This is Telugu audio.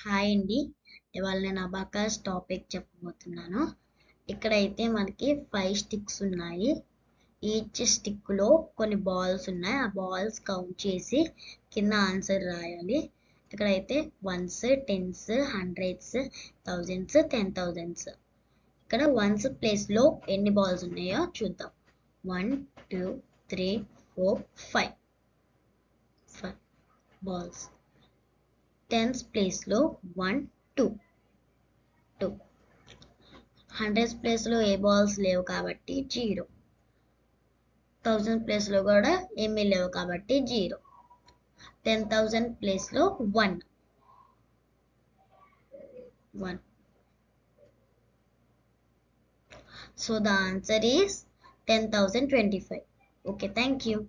హాయ్ అండి. ఇవాళ నేను అబాకస్ టాపిక్ చెప్పబోతున్నాను. ఇక్కడైతే మనకి 5 స్టిక్స్ ఉన్నాయి. ఈచ్ స్టిక్లో కొన్ని బాల్స్ ఉన్నాయి. ఆ బాల్స్ కౌంట్ చేసి కింద ఆన్సర్ రాయాలి. ఇక్కడైతే 1s, 10s, 100s, 1000s, 10,000s. ఇక్కడ 1s ప్లేస్లో ఎన్ని బాల్స్ ఉన్నాయో చూద్దాం. 1, 2, 3, 4, 5 బాల్స్. 10s ప్లేస్లో 1, 2. 100s ప్లేస్లో ఏ బాల్స్ లేవు కాబట్టి 0. 1000 ప్లేస్లో కూడా ఏమీ లేవు కాబట్టి 0. 10,000 ప్లేస్లో 1. So the answer is 10,025. Okay, thank you.